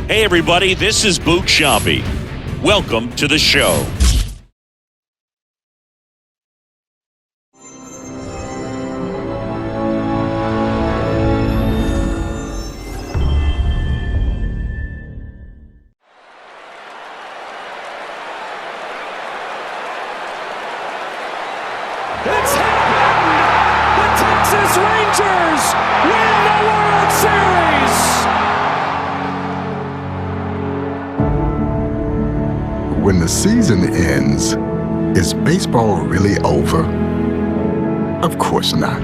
Hey everybody, this is Boot Shambi. Welcome to the show. It's happened! The Texas Rangers win the World Series! When the season ends, is baseball really over? Of course not.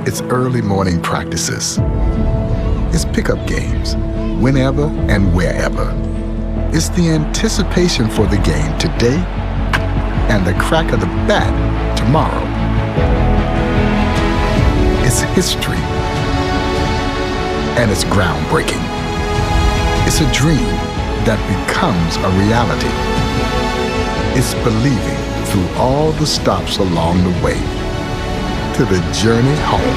It's early morning practices. It's pickup games, whenever and wherever. It's the anticipation for the game today and the crack of the bat tomorrow. It's history, and it's groundbreaking. It's a dream that becomes a reality. It's believing through all the stops along the way to the journey home.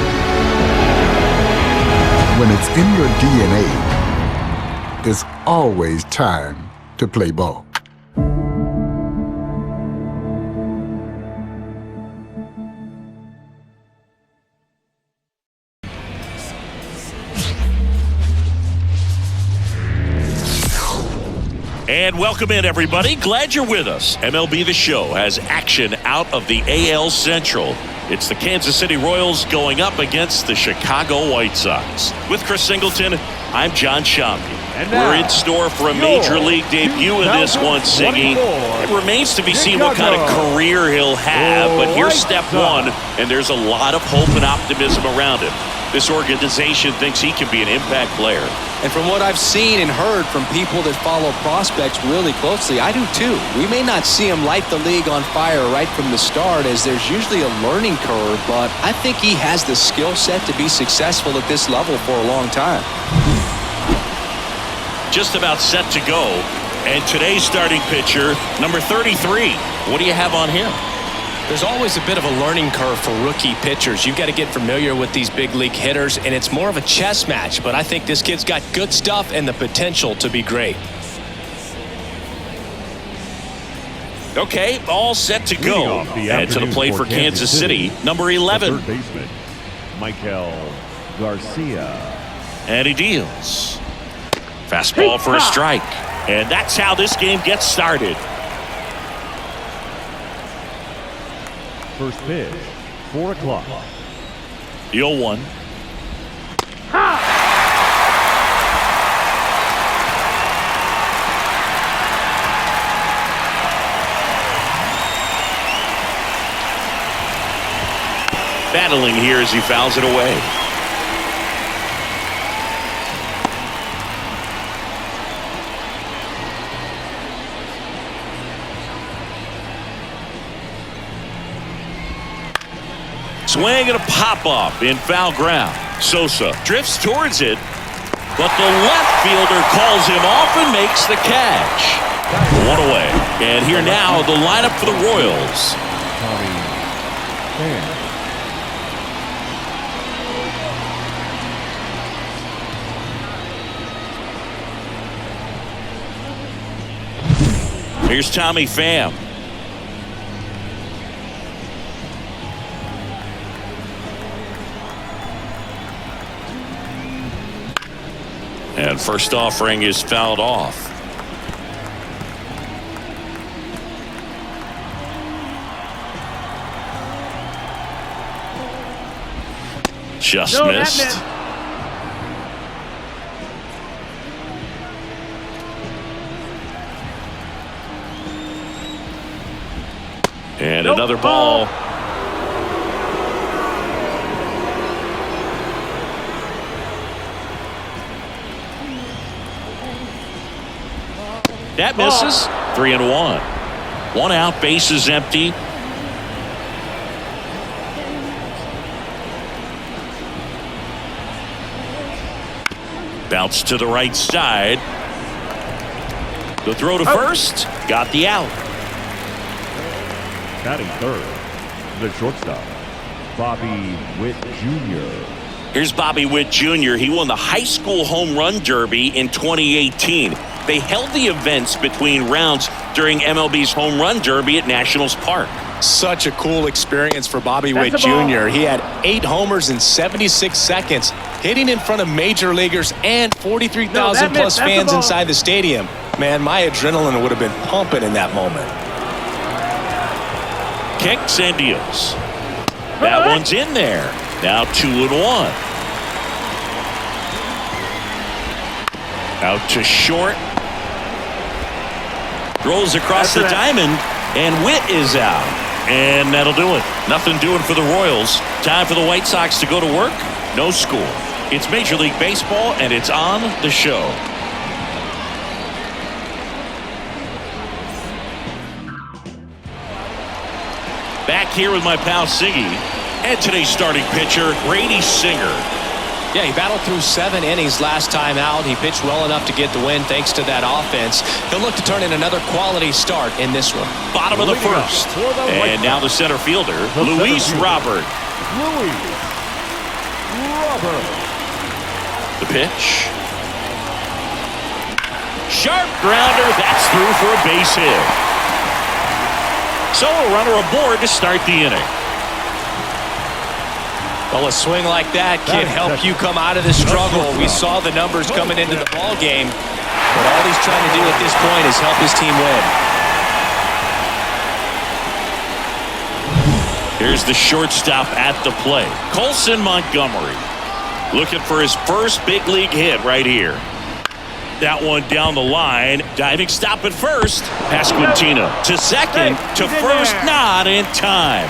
When it's in your DNA, it's always time to play ball. And welcome in, everybody. Glad you're with us. MLB The Show has action out of the AL Central. It's the Kansas City Royals going up against the Chicago White Sox. With Chris Singleton, I'm John Shambi. We're in store for a major league debut in this one, Siggy. It remains to be seen what kind of career he'll have, but here's step one, and there's a lot of hope and optimism around him. This organization thinks he can be an impact player. And from what I've seen and heard from people that follow prospects really closely, I do too. We may not see him light the league on fire right from the start, as there's usually a learning curve, but I think he has the skill set to be successful at this level for a long time. Just about set to go. And today's starting pitcher, number 33. What do you have on him? There's always a bit of a learning curve for rookie pitchers. You've got to get familiar with these big league hitters, and it's more of a chess match, but I think this kid's got good stuff and the potential to be great. Okay, all set to go. And to the plate for Kansas City, number 11. Third baseman, Michael Garcia. And he deals. Fastball for a strike. And that's how this game gets started. First pitch, 4 o'clock. The 0-1. Battling here as he fouls it away. Swing and a pop-up in foul ground. Sosa drifts towards it, but the left fielder calls him off and makes the catch. One away. And here now, the lineup for the Royals. Here's Tommy Pham. And first offering is fouled off. Just missed. And another ball. That misses. 3-1. One out, bases empty. Bounce to the right side. The throw to first. Got the out. Batting third, the shortstop, Bobby Witt Jr. Here's Bobby Witt Jr. He won the high school home run derby in 2018. They held the events between rounds during MLB's home run derby at Nationals Park. Such a cool experience for Bobby Witt Jr. He had 8 homers in 76 seconds, hitting in front of major leaguers and 43,000 plus fans inside the stadium. Man, my adrenaline would have been pumping in that moment. Kicks and deals. That one's in there. Now 2-1. Out to short. Throws across the diamond, and Witt is out. And that'll do it. Nothing doing for the Royals. Time for the White Sox to go to work. No score. It's Major League Baseball, and it's on the show. Back here with my pal Siggy, and today's starting pitcher, Brady Singer. Yeah, he battled through 7 innings last time out. He pitched well enough to get the win thanks to that offense. He'll look to turn in another quality start in this one. Bottom of the first. And now the center fielder, Luis Robert. The pitch. Sharp grounder. That's through for a base hit. So a runner aboard to start the inning. Well, a swing like that can help you come out of the struggle. We saw the numbers coming into the ball game, but all he's trying to do at this point is help his team win. Here's the shortstop at the plate, Colson Montgomery, looking for his first big league hit right here. That one down the line. Diving stop at first. Pasquantino to second, to first, not in time.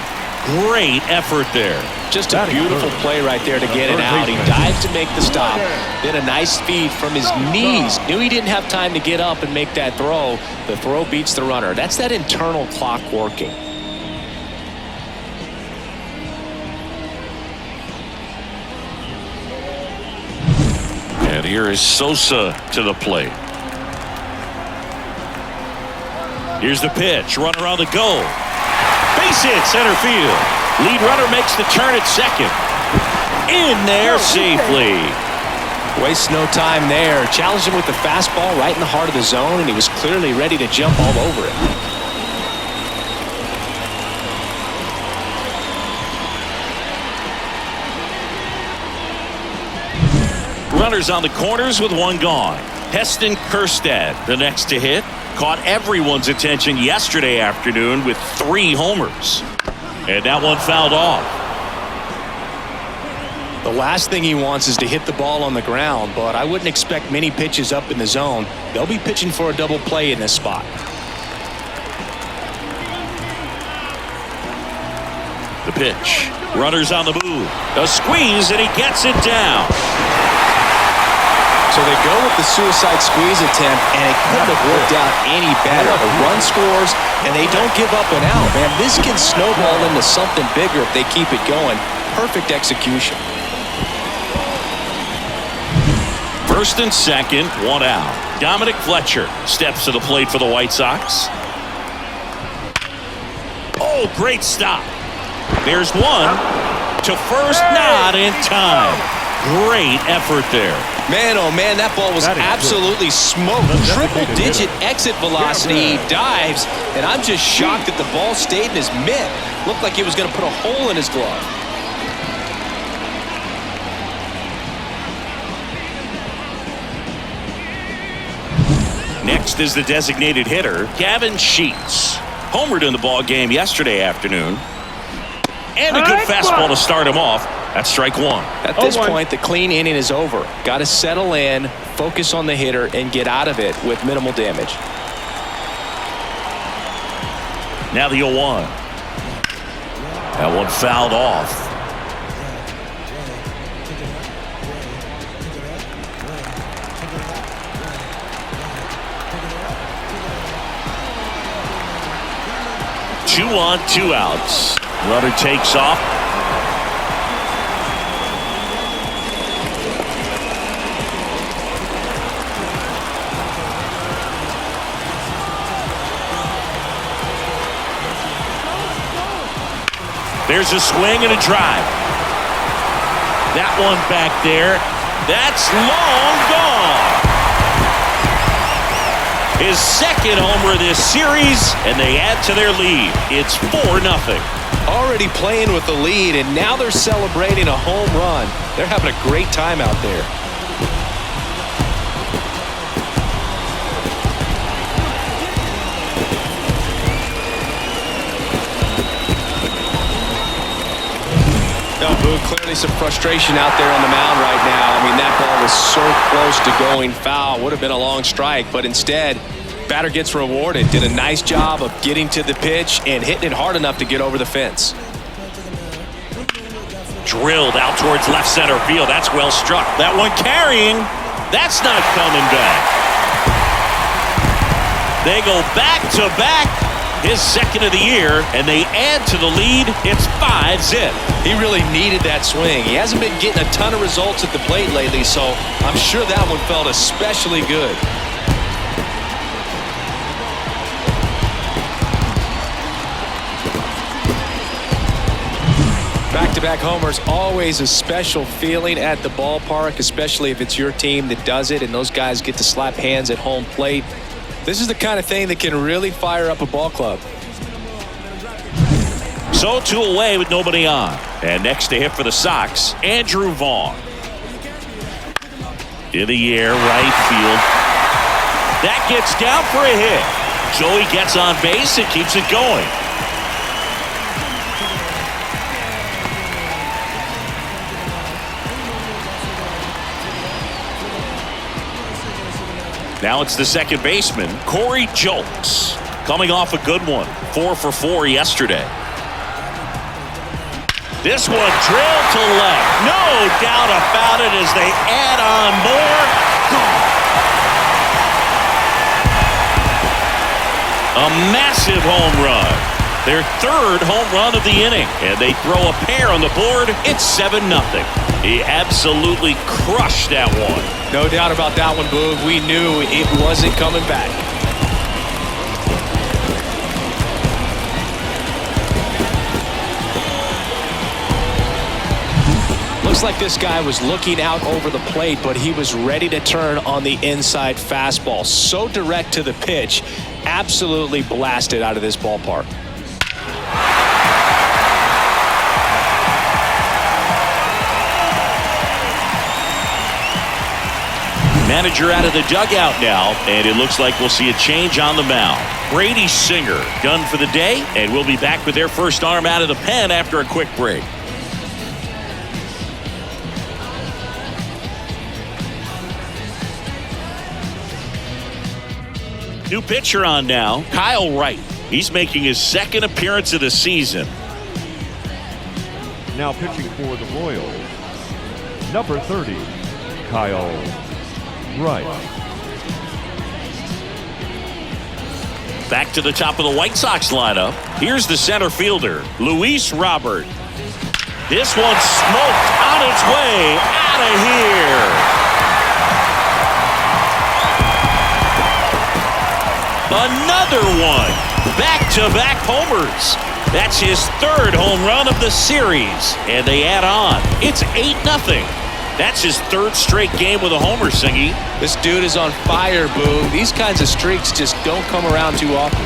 Great effort there. Just a beautiful play right there to get it out. He dives to make the stop. Then a nice feed from his knees. Knew he didn't have time to get up and make that throw. The throw beats the runner. That's that internal clock working. And here is Sosa to the plate. Here's the pitch. Runner on the go. Base hit center field. Lead runner makes the turn at second. In there safely. Wastes no time there. Challenged him with the fastball right in the heart of the zone, and he was clearly ready to jump all over it. Runners on the corners with one gone. Heston Kjerstad, the next to hit, caught everyone's attention yesterday afternoon with 3 homers. And that one fouled off. The last thing he wants is to hit the ball on the ground, but I wouldn't expect many pitches up in the zone. They'll be pitching for a double play in this spot. The pitch. Runners on the move. A squeeze, and he gets it down. So they go with the suicide squeeze attempt, and it couldn't have worked out any better. A run scores, and they don't give up and out. Man, this can snowball into something bigger if they keep it going. Perfect execution. First and second, 1 out. Dominic Fletcher steps to the plate for the White Sox. Oh, great stop. There's one. To first, not in time. Great effort there. Man, oh man, that ball was absolutely smoked. Triple-digit exit velocity. He dives, and I'm just shocked that the ball stayed in his mitt. Looked like he was going to put a hole in his glove. Next is the designated hitter, Gavin Sheets. Homered in the ball game yesterday afternoon. And a good fastball to start him off. That's strike 1. At this point, the clean inning is over. Got to settle in, focus on the hitter, and get out of it with minimal damage. Now the 0-1. That one fouled off. Two on, 2 outs. Runner takes off. There's a swing and a drive. That one back there. That's long gone. His second homer this series, and they add to their lead. It's 4-0. Already playing with the lead, and now they're celebrating a home run. They're having a great time out there. Clearly some frustration out there on the mound right now. I mean, that ball was so close to going foul. Would have been a long strike, but instead, batter gets rewarded. Did a nice job of getting to the pitch and hitting it hard enough to get over the fence. Drilled out towards left center field. That's well struck. That one carrying. That's not coming back. They go back to back. His second of the year, and they add to the lead. It's 5-0. He really needed that swing. He hasn't been getting a ton of results at the plate lately, so I'm sure that one felt especially good. Back-to-back homers, always a special feeling at the ballpark, especially if it's your team that does it and those guys get to slap hands at home plate. This is the kind of thing that can really fire up a ball club. So 2 away with nobody on. And next to hit for the Sox, Andrew Vaughn. In the air, right field. That gets down for a hit. Joey gets on base and keeps it going. Now it's the second baseman, Corey Julks, coming off a good one. 4 for 4 yesterday. This one drilled to left. No doubt about it as they add on more. A massive home run. Their third home run of the inning. And they throw a pair on the board. It's 7-0. He absolutely crushed that one. No doubt about that one, Boog. We knew it wasn't coming back. Looks like this guy was looking out over the plate, but he was ready to turn on the inside fastball. So direct to the pitch, absolutely blasted out of this ballpark. Manager out of the dugout now, and it looks like we'll see a change on the mound. Brady Singer done for the day, and we'll be back with their first arm out of the pen after a quick break. New pitcher on now, Kyle Wright. He's making his second appearance of the season. Now pitching for the Royals, number 30, Kyle Wright. Back to the top of the White Sox lineup. Here's the center fielder, Luis Robert. This one smoked on its way out of here. Another one. Back-to-back homers. That's his third home run of the series. And they add on. It's 8-0. That's his third straight game with a homer, Singy. This dude is on fire, Boo. These kinds of streaks just don't come around too often.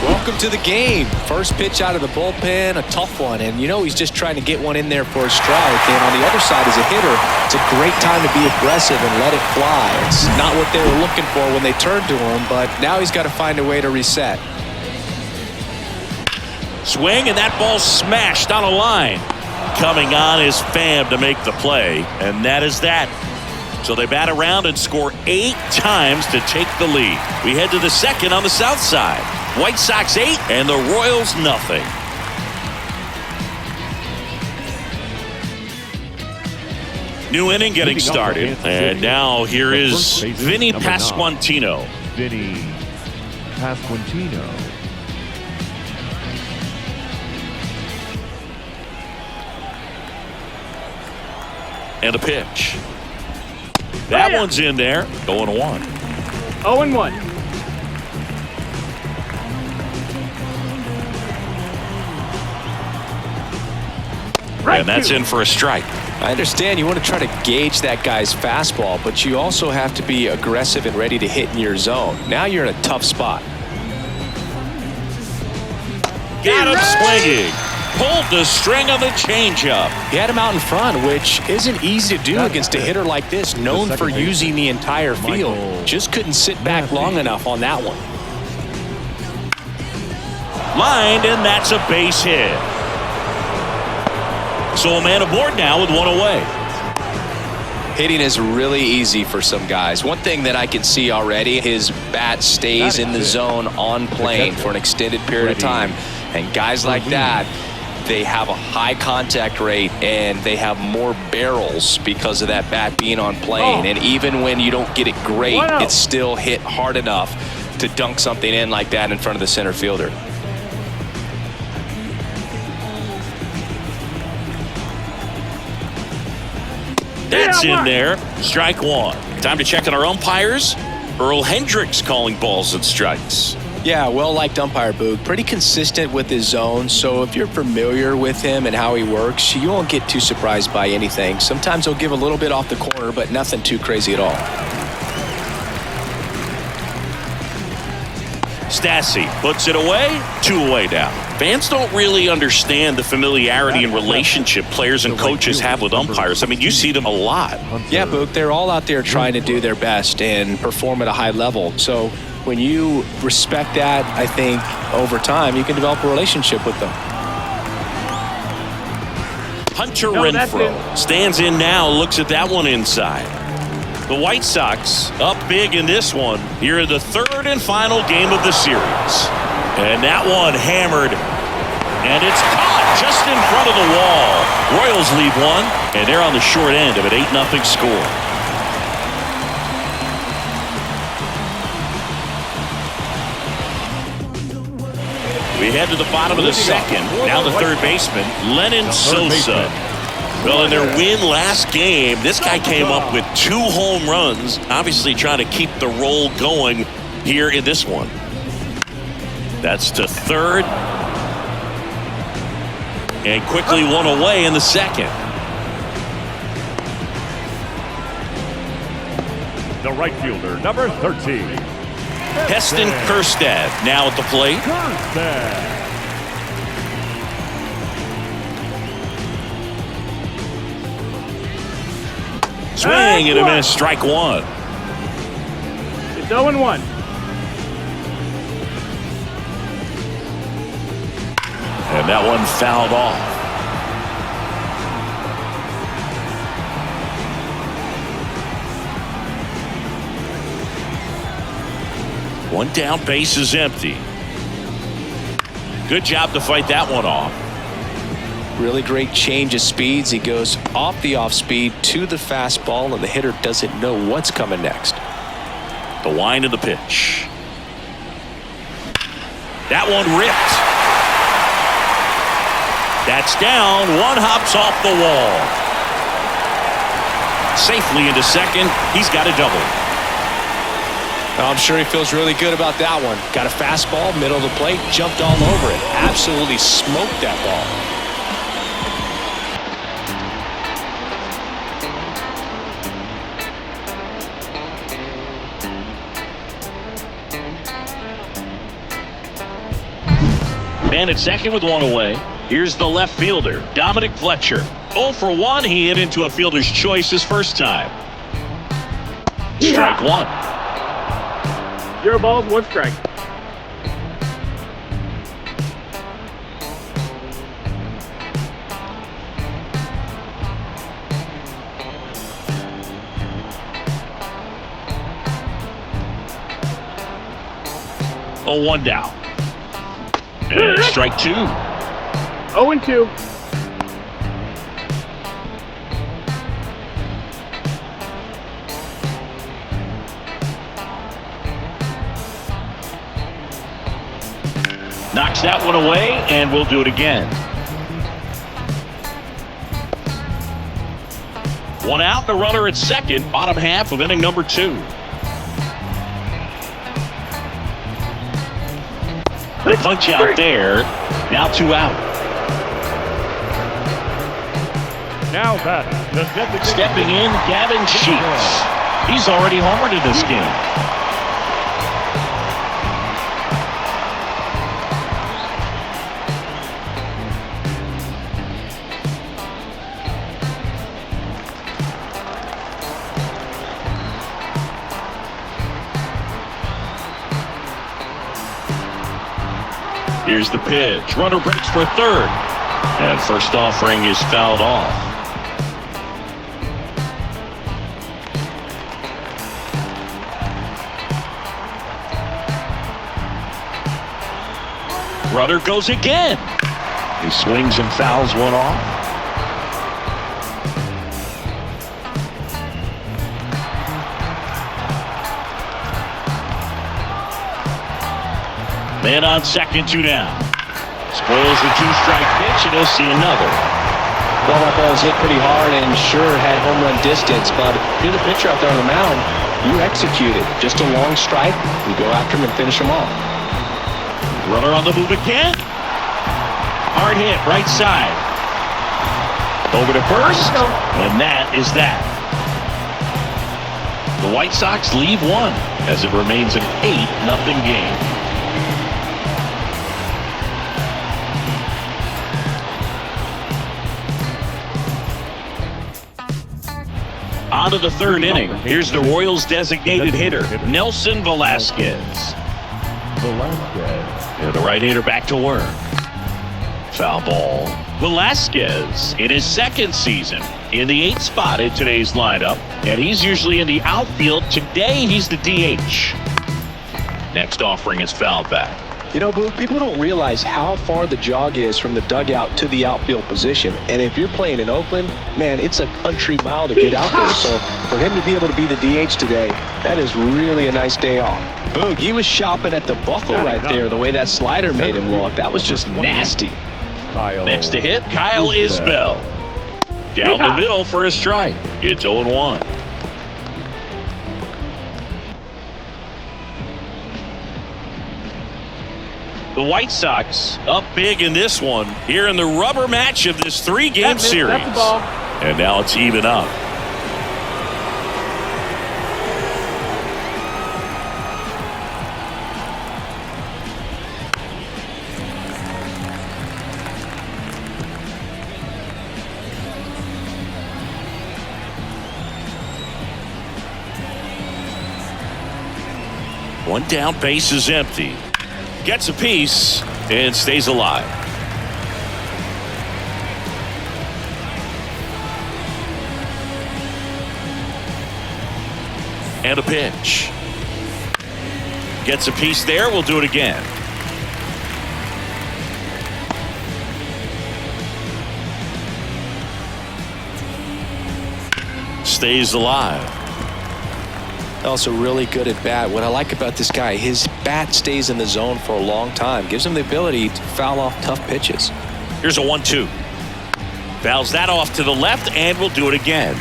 Welcome to the game. First pitch out of the bullpen, a tough one. And you know he's just trying to get one in there for a strike. And on the other side, as a hitter, it's a great time to be aggressive and let it fly. It's not what they were looking for when they turned to him, but now he's got to find a way to reset. Swing, and that ball smashed on a line. Coming on is Pham to make the play, and that is that. So they bat around and score 8 times to take the lead. We head to the second on the south side. White Sox 8 and the Royals nothing. New inning getting started, and now here is Vinny Pasquantino. Vinny Pasquantino. And a pitch. That one's in there. 0-1. 0-1. And that's in for a strike. I understand you want to try to gauge that guy's fastball, but you also have to be aggressive and ready to hit in your zone. Now you're in a tough spot. Got him swinging. Pulled the string on the changeup. He had him out in front, which isn't easy to do against a hitter like this, known for using the entire field. Just couldn't sit back long enough on that one. Lined, and that's a base hit. So a man aboard now with one away. Hitting is really easy for some guys. One thing that I can see already, his bat stays in the zone on plane for an extended period of time. And guys like that, they have a high contact rate and they have more barrels because of that bat being on plane. And even when you don't get it great, it's still hit hard enough to dunk something in like that in front of the center fielder. That's in there. Strike one. Time to check on our umpires. Earl Hendricks calling balls and strikes. Yeah, well-liked umpire, Boog. Pretty consistent with his zone, so if you're familiar with him and how he works, you won't get too surprised by anything. Sometimes he'll give a little bit off the corner, but nothing too crazy at all. Stassi puts it away. 2 away now. Fans don't really understand the familiarity and relationship players and coaches have with umpires. I mean, you see them a lot. Yeah, Boog, they're all out there trying to do their best and perform at a high level. So when you respect that, I think over time you can develop a relationship with them. Hunter Renfroe stands in now, looks at that one inside. The White Sox up big in this one here in the third and final game of the series. And that one hammered, and it's caught just in front of the wall. Royals lead one, and they're on the short end of an 8-0 score. We head to the bottom of the second. Now the third baseman, Lennon Sosa. Well, in their win last game, this guy came up with 2 home runs, obviously trying to keep the roll going here in this one. That's to third. And quickly one away in the second. The right fielder, number 13. Heston Kjerstad now at the plate. Swing and a miss, strike one. It's 0-1. And that one fouled off. One down, base is empty. Good job to fight that one off. Really great change of speeds. He goes off the off speed to the fastball, and the hitter doesn't know what's coming next. The wind of the pitch. That one ripped. That's down. One hops off the wall. Safely into second. He's got a double. I'm sure he feels really good about that one. Got a fastball, middle of the plate, jumped all over it. Absolutely smoked that ball. Man at second with one away. Here's the left fielder, Dominic Fletcher. 0 for 1. He hit into a fielder's choice his first time. Strike one. 0 balls, 1 strike. Oh, 1 down. And strike 2. 0-2. Knocks that one away, and we'll do it again. 1 out, the runner at second, bottom half of inning number 2. The punch out there. Now 2 out. Now batting, the designated Stepping in, Gavin Sheets. He's already homered in this game. Here's the pitch. Runner breaks for third. And first offering is fouled off. Runner goes again. He swings and fouls one off. Man on second, 2 down. Spoils the 2-strike pitch, and he'll see another. Well, that ball was hit pretty hard and sure had home run distance, but if you're the pitcher out there on the mound, you execute it. Just a long strike, you go after him and finish him off. Runner on the move again. Hard hit, right side. Over to first, and that is that. The White Sox leave one as it remains an 8-0 game. On to the third inning. Here's the Royals' designated hitter, Nelson Velasquez. And the right-hander back to work. Foul ball. Velasquez in his second season in the 8th spot in today's lineup, and he's usually in the outfield. Today, he's the DH. Next offering is fouled back. You know, Boo, people don't realize how far the jog is from the dugout to the outfield position. And if you're playing in Oakland, man, it's a country mile to get out there. So for him to be able to be the DH today, that is really a nice day off. Boog, he was shopping at the buckle right there, the way that slider made him look. That was just nasty. Next to hit, Kyle Isbell. Down the middle for a strike. It's 0-1. The White Sox up big in this one here in the rubber match of this 3-game series. That's the ball. And now it's even up. One down, base is empty. Gets a piece and stays alive. And a pitch. Gets a piece there. We'll do it again. Stays alive. Also really good at bat. What I like about this guy, his bat stays in the zone for a long time. Gives him the ability to foul off tough pitches. Here's a 1-2. Fouls that off to the left, and we'll do it again.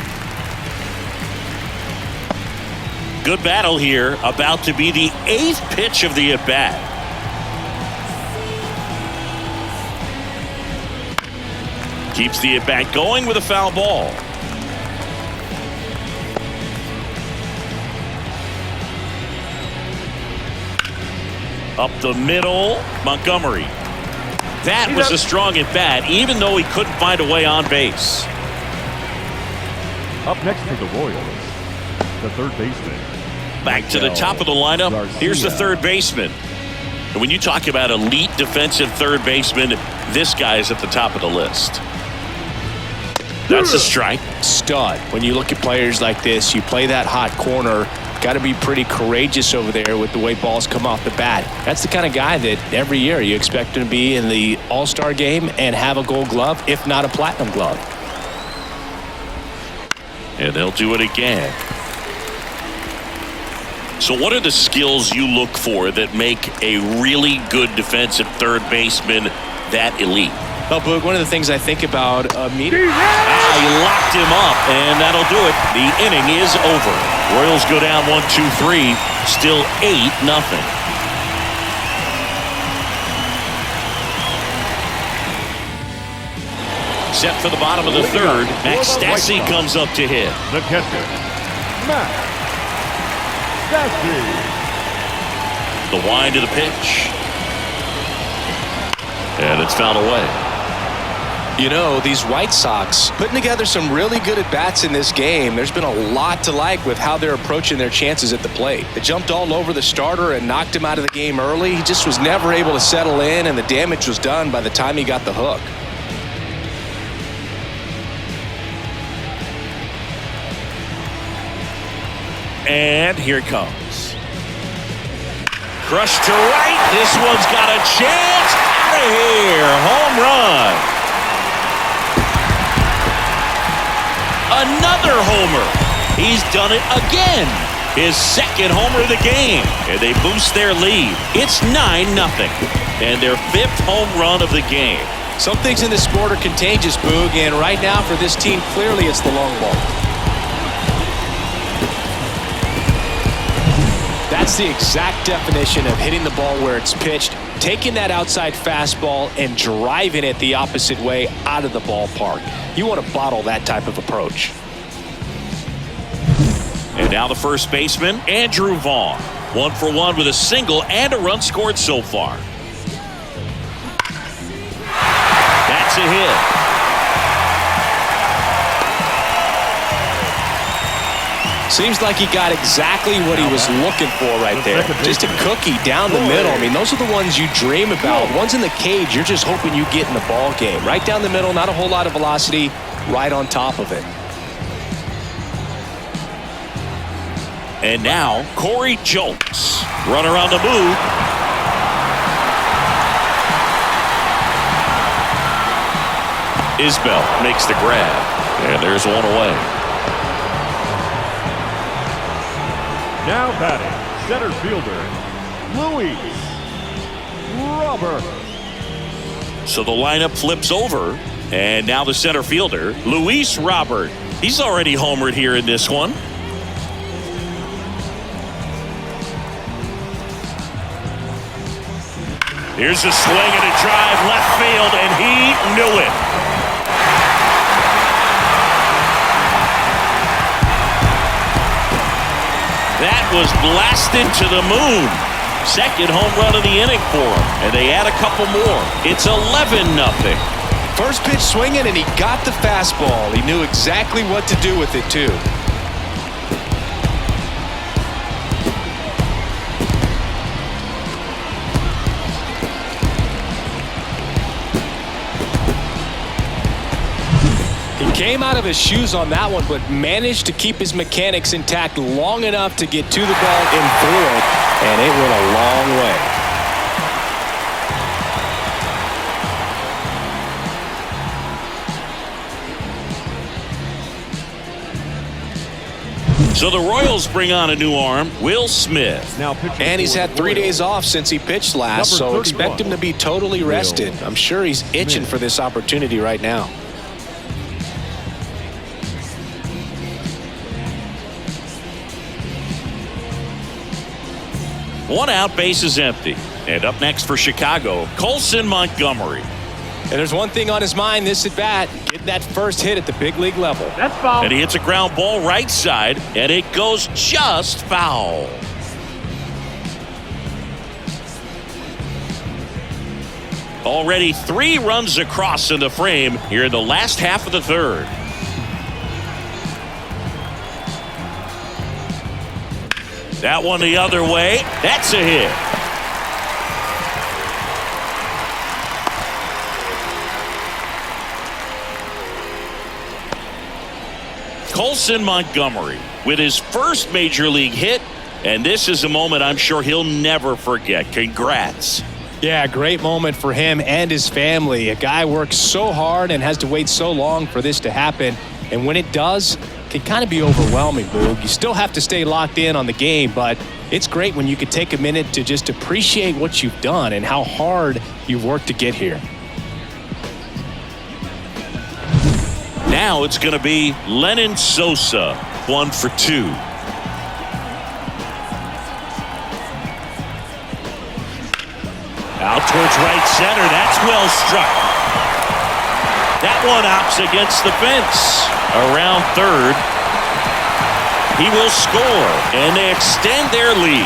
Good battle here. About to be the 8th pitch of the at-bat. Keeps the at-bat going with a foul ball. Up the middle, Montgomery. That was a strong at-bat, even though he couldn't find a way on base. Up next for the Royals, the third baseman. Back to the top of the lineup. Here's the third baseman. And when you talk about elite defensive third baseman, this guy is at the top of the list. That's a strike. Stud. When you look at players like this, you play that hot corner. Got to be pretty courageous over there with the way balls come off the bat. That's the kind of guy that every year you expect him to be in the All-Star game and have a Gold Glove, if not a Platinum Glove. And they'll do it again. So what are the skills you look for that make a really good defensive third baseman that elite? Well, Boog, one of the things I think about he locked him up, and that'll do it. The inning is over. Royals go down 1-2-3, still 8-0. set for the bottom of the third. Max Stassi comes up to hit. The catcher, Max Stassi. The wind to the pitch. And it's fouled away. You know, these White Sox putting together some really good at-bats in this game. There's been a lot to like with how they're approaching their chances at the plate. They jumped all over the starter and knocked him out of the game early. He just was never able to settle in, and the damage was done by the time he got the hook. And here it comes. Crushed to right. This one's got a chance. Out of here. Home run. Another homer. He's done it again. His second homer of the game. And they boost their lead. It's 9-0. And their 5th home run of the game. Some things in this sport are contagious, Boog, and right now for this team, clearly it's the long ball. That's the exact definition of hitting the ball where it's pitched, taking that outside fastball and driving it the opposite way out of the ballpark. You want to bottle that type of approach. And now the first baseman, Andrew Vaughn. 1 for 1 with a single and a run scored so far. That's a hit. Seems like he got exactly what he was looking for right there. Just a cookie down the middle. I mean, those are the ones you dream about. Ones in the cage, you're just hoping you get in the ball game. Right down the middle, not a whole lot of velocity, right on top of it. And now, Corey Julks. Runner on the move. Isbell makes the grab. And there's one away. Now batting, center fielder, Luis Robert. So the lineup flips over, and now the center fielder, Luis Robert. He's already homered here in this one. Here's a swing and a drive left field, and he knew it. That was blasted to the moon. Second home run of the inning for him. And they add a couple more. It's 11-0. First pitch swinging, and he got the fastball. He knew exactly what to do with it, too. Came out of his shoes on that one, but managed to keep his mechanics intact long enough to get to the ball and through it, and it went a long way. So the Royals bring on a new arm, Will Smith. And he's had 3 days off since he pitched last, so expect him to be totally rested. I'm sure he's itching for this opportunity right now. One out, base is empty. And up next for Chicago, Colson Montgomery. And there's one thing on his mind this at bat, getting that first hit at the big league level. That's foul. And he hits a ground ball right side, and it goes just foul. Already 3 runs across in the frame here in the last half of the third. That one the other way. That's a hit. Colson Montgomery with his first major league hit, and this is a moment I'm sure he'll never forget. Congrats. Yeah, great moment for him and his family. A guy works so hard and has to wait so long for this to happen, and when it does, it can kind of be overwhelming, Boog. You still have to stay locked in on the game, but it's great when you can take a minute to just appreciate what you've done and how hard you've worked to get here. Now it's going to be Lenyn Sosa, 1 for 2. Out towards right center. That's well struck. That one opts against the fence. Around third. He will score, and they extend their lead.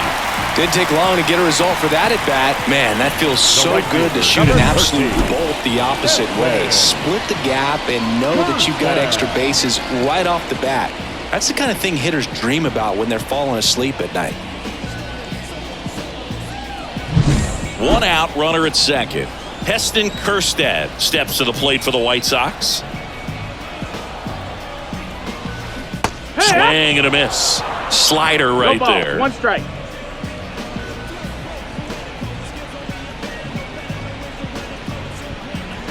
Didn't take long to get a result for that at bat. Man, that feels so good to shoot an absolute bolt the opposite way. Split the gap and know that you've got extra bases right off the bat. That's the kind of thing hitters dream about when they're falling asleep at night. One out, runner at second. Heston Kjerstad steps to the plate for the White Sox. Swing and a miss. Slider right there. 1 strike.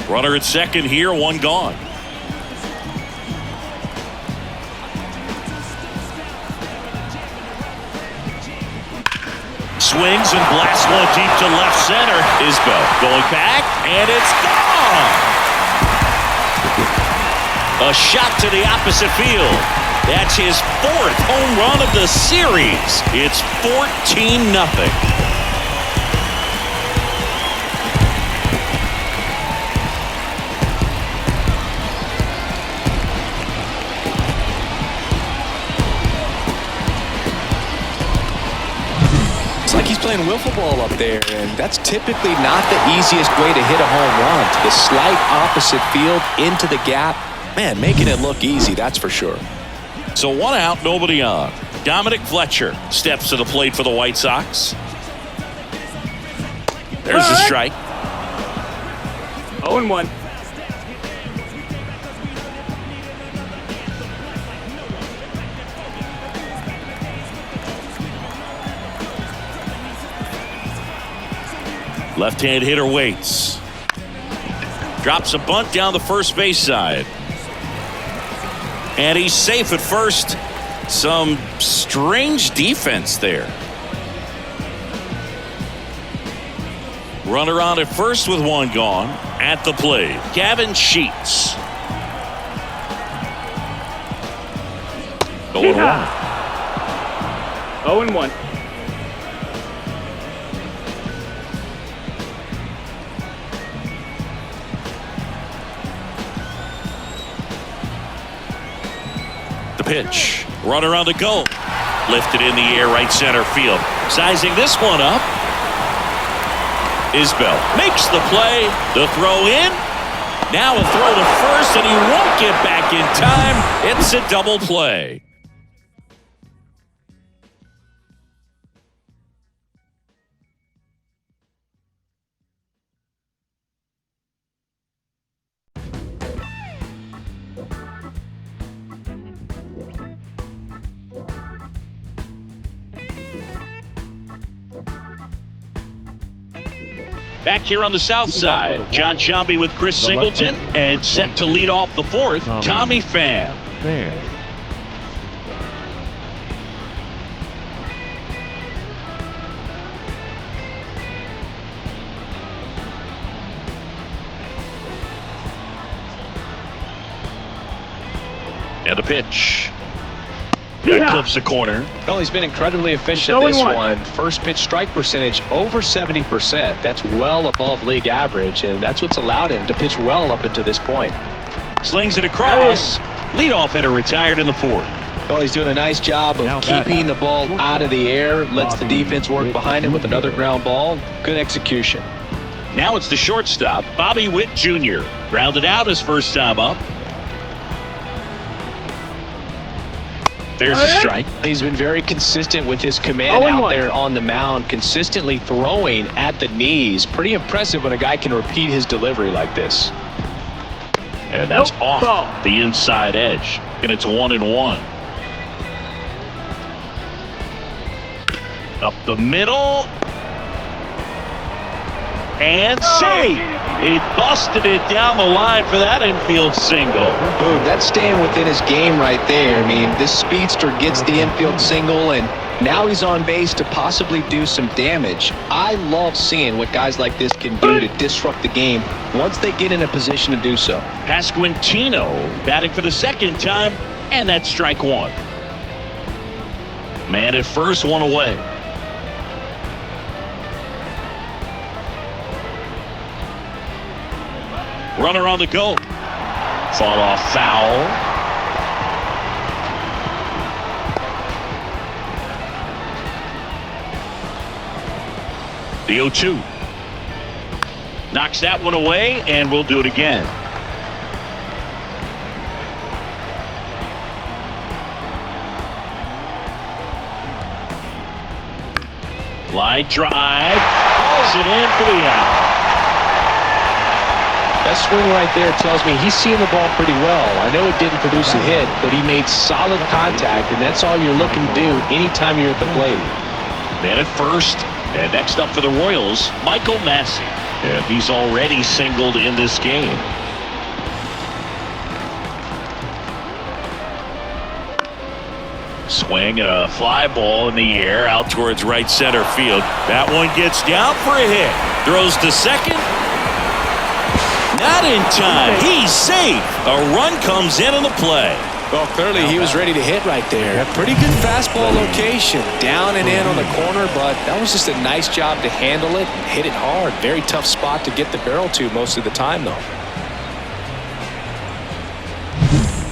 Runner at second here, 1 gone. Swings and blasts one deep to left center. Isbell going back, and it's gone. A shot to the opposite field. That's his 4th home run of the series. It's 14-0. It's like he's playing wiffle ball up there, and that's typically not the easiest way to hit a home run. To the slight opposite field, into the gap. Man, making it look easy, that's for sure. So 1 out, nobody on. Dominic Fletcher steps to the plate for the White Sox. There's a strike. 0-1. Left-hand hitter waits. Drops a bunt down the first base side. And he's safe at first. Some strange defense there. Runner on at first with 1 gone. At the plate, Gavin Sheets. Going 0-1. Pitch. Runner on the go. Lifted in the air, right center field. Sizing this one up. Isbell makes the play. The throw in. Now a throw to first, and he won't get back in time. It's a double play. Back here on the south side, John Shambi with Chris Singleton, and set to lead off the 4th, Tommy Pham. And a pitch. That clips the corner. Well, he's been incredibly efficient this one. First pitch strike percentage over 70%. That's well above league average, and that's what's allowed him to pitch well up until this point. Slings it across. Leadoff hitter retired in the 4th. Well, he's doing a nice job of keeping the ball out of the air. Lets the defense work behind him with another ground ball. Good execution. Now it's the shortstop, Bobby Witt Jr. Grounded out his first time up. There's a strike. He's been very consistent with his command out there on the mound, consistently throwing at the knees. Pretty impressive when a guy can repeat his delivery like this. And that's off the inside edge. And it's 1-1. Up the middle. And safe. He busted it down the line for that infield single. Boom, that's staying within his game right there. I mean, this speedster gets the infield single, and now he's on base to possibly do some damage. I love seeing what guys like this can do to disrupt the game once they get in a position to do so. Pasquantino batting for the 2nd time, and that's strike 1. Man at first, 1 away. Runner on the go. fought off foul. The 0-2. Knocks that one away, and we'll do it again. Line drive. Calls it in for the out. That swing right there tells me he's seeing the ball pretty well. I know it didn't produce a hit, but he made solid contact, and that's all you're looking to do anytime you're at the plate. Man at first. And next up for the Royals, Michael Massey. And he's already singled in this game. Swing and a fly ball in the air out Towards right center field. That one gets down for a hit. Throws to second. Not in time. He's safe. A run comes in on the play. Well, clearly he was ready to hit right there. Pretty good fastball location. Down and in on the corner, but that was just a nice job to handle it and hit it hard. Very tough spot to get the barrel to most of the time, though.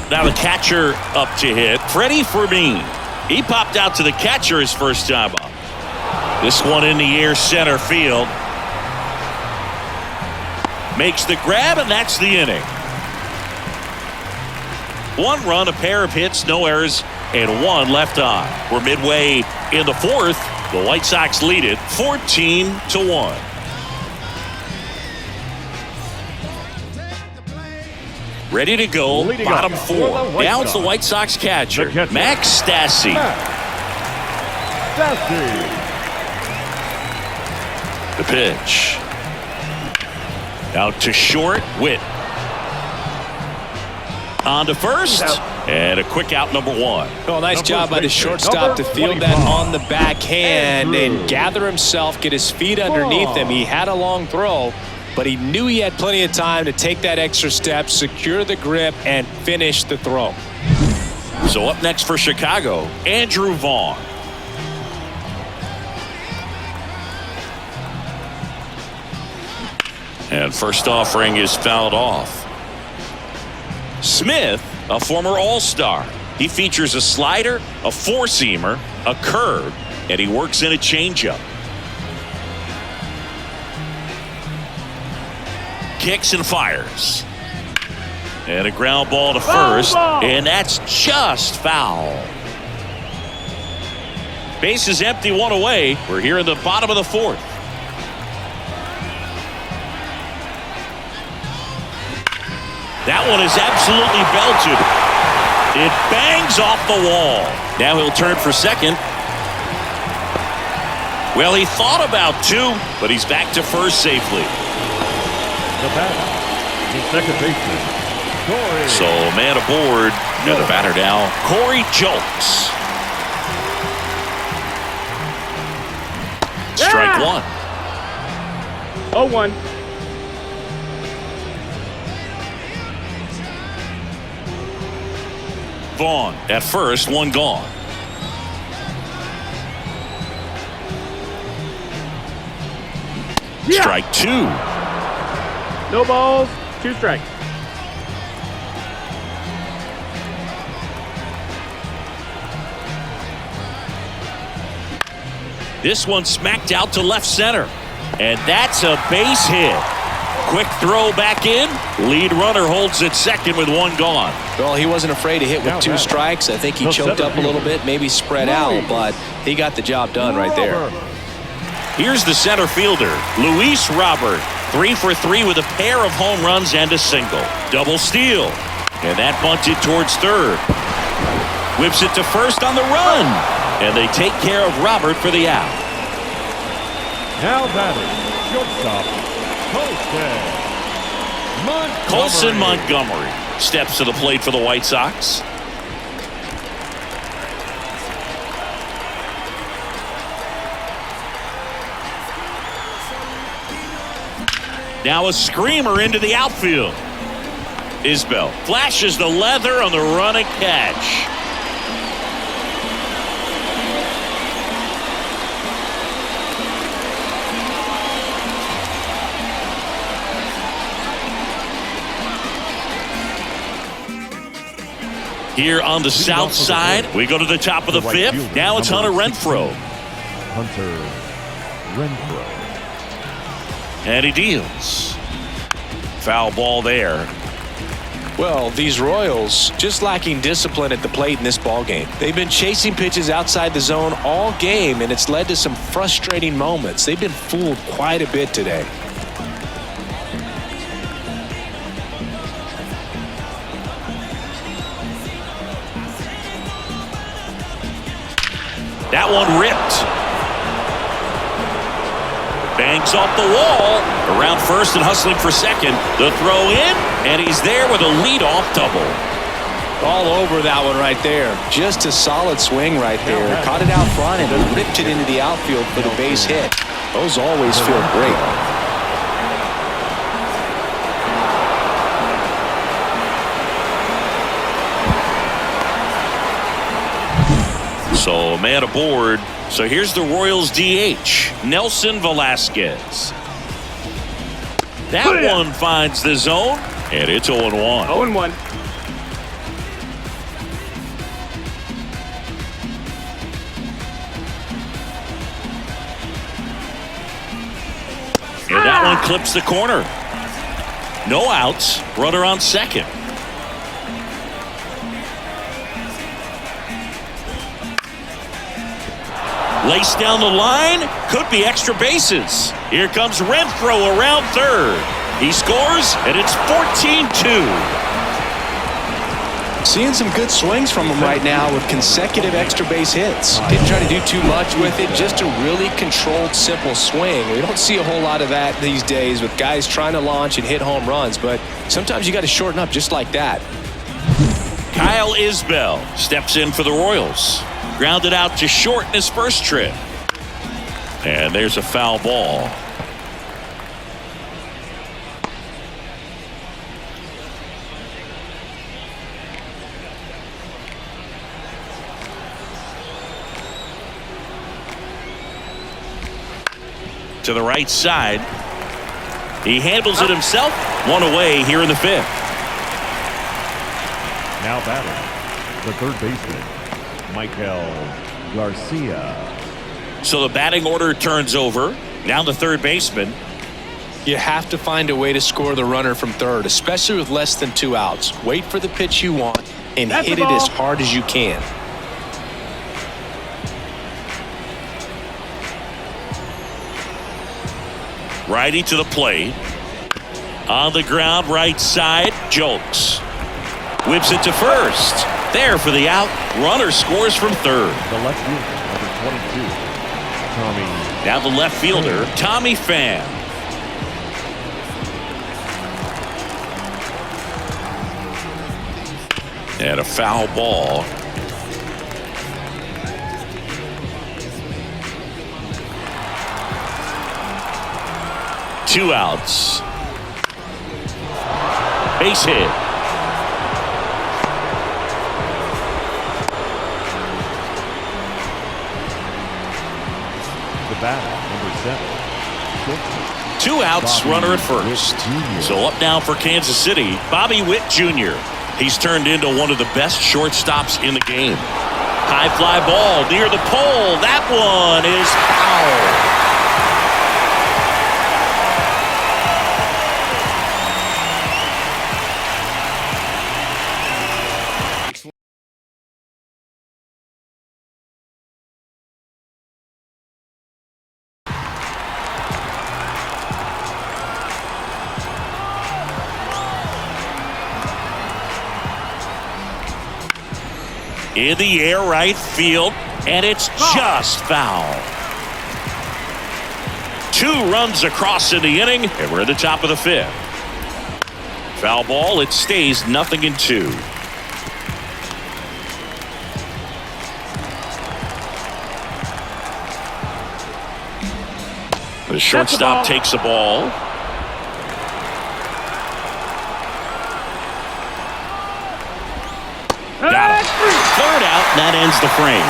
Now the catcher up to hit. Freddie Fermin. He popped out to the catcher his first time up. This one in the air center field. Makes the grab, and that's the inning. 1 run, a pair of hits, no errors, and 1 left on. We're midway in the 4th. The White Sox lead it 14-1. Ready to go, Leading bottom up 4. for the White Now it's the Sox. White Sox catcher, The catcher. Max Stassi. The pitch. Out to short, Witt. On to first, and a quick out, number 1. Well, nice job by the shortstop to field that on the backhand and gather himself, get his feet underneath him. He had a long throw, but he knew he had plenty of time to take that extra step, secure the grip, and finish the throw. So up next for Chicago, Andrew Vaughn. And first offering is fouled off. Smith, a former All-Star. He features a slider, a four-seamer, a curve, and he works in a changeup. Kicks and fires. And a ground ball to first, and that's just foul. Base is empty, 1 away. We're here in the bottom of the 4th. That one is absolutely belted. It bangs off the wall. Now he'll turn for second. Well, he thought about 2, but he's back to first safely. The batter, the second baseman, Corey. So man aboard, and the batter now, Corey Julks. Strike 1. 0-1. Vaughn at first, 1 gone. Yeah. Strike 2. No balls, 2 strikes. This one smacked out to left center. And that's a base hit. Quick throw back in. Lead runner holds at second with 1 gone. Well, he wasn't afraid to hit with 2 strikes. I think he choked up a little bit, maybe spread out, but he got the job done right there. Here's the center fielder, Luis Robert. 3 for 3 with a pair of home runs and a single. Double steal. And that bunted towards third. Whips it to first on the run. And they take care of Robert for the out. Now batting, shortstop, Colson Montgomery steps to the plate for the White Sox. Now a screamer into the outfield. Isbell flashes the leather on the run and catch. Here on the south side, we go to the top of the fifth. Now it's Hunter Renfroe. Hunter Renfroe. And he deals. Foul ball there. Well, these Royals just lacking discipline at the plate in this ball game. They've been chasing pitches outside the zone all game, and it's led to some frustrating moments. They've been fooled quite a bit today. That one ripped. Bangs off the wall. Around first and hustling for second. The throw in, and he's there with a leadoff double. All over that one right there. Just a solid swing right there. Caught it out front and ripped it into the outfield for the base hit. Those always feel great. So, man aboard. So here's the Royals DH, Nelson Velasquez. That one finds the zone, and it's 0-1. 0-1. And that one clips the corner. No outs, runner on second. Laced down the line, could be extra bases. Here comes Renfroe around third. He scores, and it's 14-2. Seeing some good swings from him right now with consecutive extra base hits. Didn't try to do too much with it, just a really controlled, simple swing. We don't see a whole lot of that these days with guys trying to launch and hit home runs, but sometimes you got to shorten up just like that. Kyle Isbell steps in for the Royals. Grounded out to short in his first trip. And there's a foul ball. To the right side. He handles it himself. One away here in the fifth. Now batting, the third baseman, Michael Garcia. So the batting order turns over. Now the third baseman. You have to find a way to score the runner from third, especially with less than 2 outs. Wait for the pitch you want and hit it as hard as you can. Righty to the plate. On the ground, right side, Jokes. Whips it to first. There for the out. Runner scores from third. The left fielder, number 22, Tommy. Now the left fielder, Tommy Pham. And a foul ball. Two outs. Base hit. The batter, number 7. 2 outs, runner at first. So up now for Kansas City, Bobby Witt Jr. He's turned into one of the best shortstops in the game. High fly ball near the pole. That one is foul. In the air right field, and it's just foul. 2 runs across in the inning, and we're at the top of the fifth. Foul ball, it stays 0-2. The shortstop takes the ball. Got it. Third out, that ends the frame.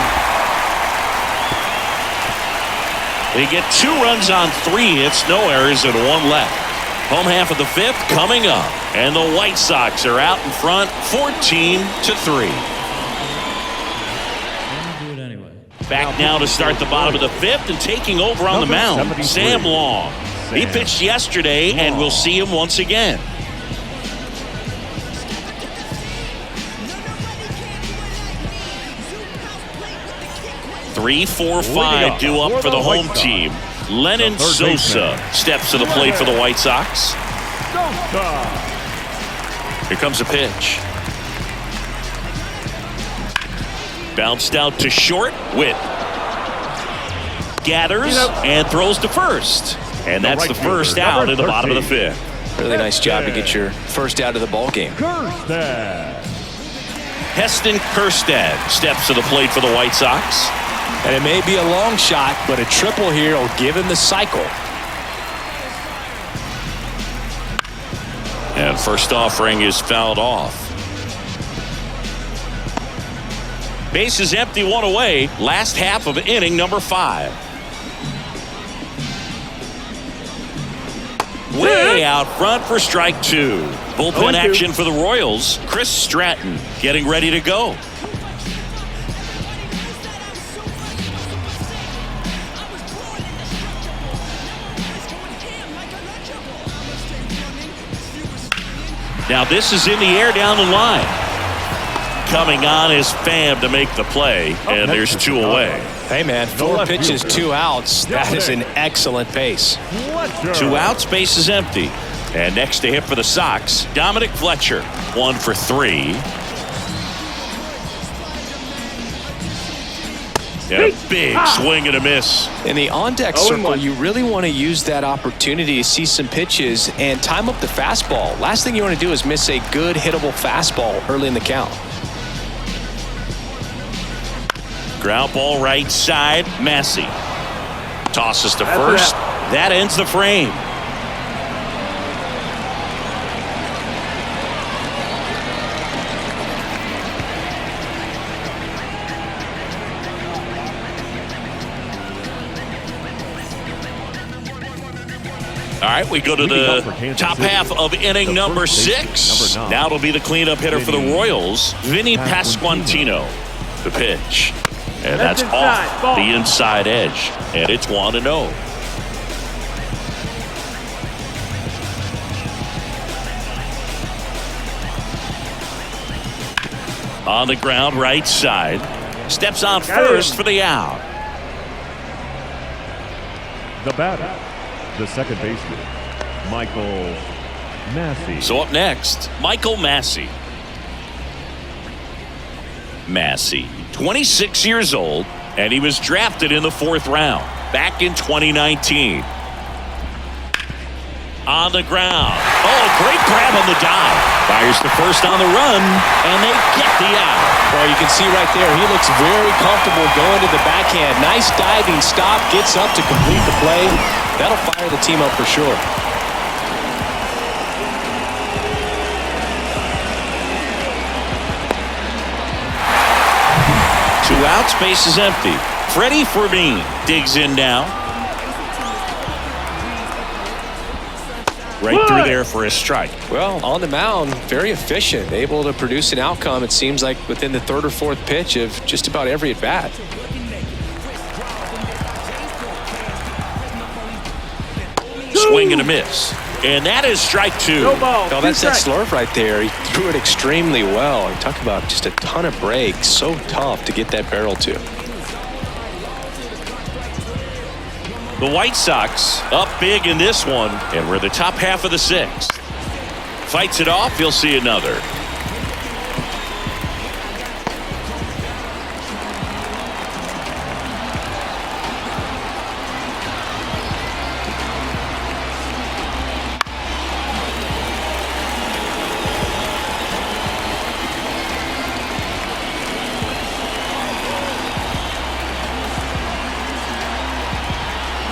They get 2 runs on 3 hits, no errors, and 1 left. Home half of the fifth coming up, and the White Sox are out in front 14-3. Back now to start the bottom of the fifth, and taking over on the mound, Sam Long. He pitched yesterday, and we'll see him once again. Three, 4, 5 due up for the home team. Lennon Sosa steps to the plate for the White Sox. Here comes a pitch. Bounced out to short. Witt gathers and throws to first. And that's the first out in the bottom of the fifth. Really nice job to get your first out of the ball game. Heston Kjerstad steps to the plate for the White Sox. And it may be a long shot, but a triple here will give him the cycle. And first offering is fouled off. Base is empty, one away. Last half of inning number 5. Way out front for strike 2. Bullpen action for the Royals. Chris Stratton getting ready to go. Now this is in the air down the line. Coming on is Pham to make the play, and there's 2 away. Hey, man, 4 pitches, 2 outs. That is an excellent pace. 2 outs, base is empty. And next to hit for the Sox, Dominic Fletcher, 1 for 3. And a big swing and a miss. In the on-deck circle, you really want to use that opportunity to see some pitches and time up the fastball. Last thing you want to do is miss a good hittable fastball early in the count. Ground ball right side, Massey. Tosses to first. That ends the frame. All right, we go to the top half of inning number 6. Now it'll be the cleanup hitter for the Royals, Vinny Pasquantino. The pitch. And that's off the inside edge. And it's 1-0. On the ground, right side. Steps on first for the out. The batter, the second baseman, Michael Massey. So up next, Michael Massey. Massey, 26 years old, and he was drafted in the 4th round back in 2019. On the ground. Oh, great grab on the dive. Fires to first on the run, and they get the out. Well, you can see right there, he looks very comfortable going to the backhand. Nice diving stop, gets up to complete the play. That'll fire the team up for sure. Two outs, base is empty. Freddie Fermin digs in now. Right through there for a strike. Well, on the mound, very efficient, able to produce an outcome, it seems like, within the 3rd or 4th pitch of just about every at-bat. Swing and a miss. And that is strike 2. No ball. Oh, that's that slurve right there. He threw it extremely well. You talk about just a ton of breaks. So tough to get that barrel to. The White Sox up big in this one, and we're the top half of the 6th. Fights it off, you'll see another.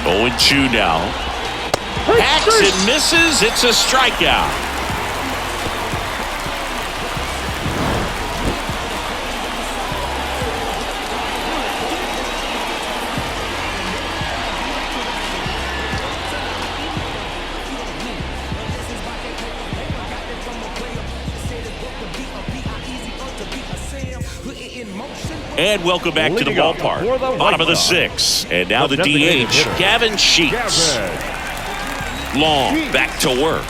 Oh, 0-2 now. Hacks and misses. It's a strikeout. And welcome back to the ballpark. Bottom of the 6th. And now the DH, Gavin Sheets. Long back to work.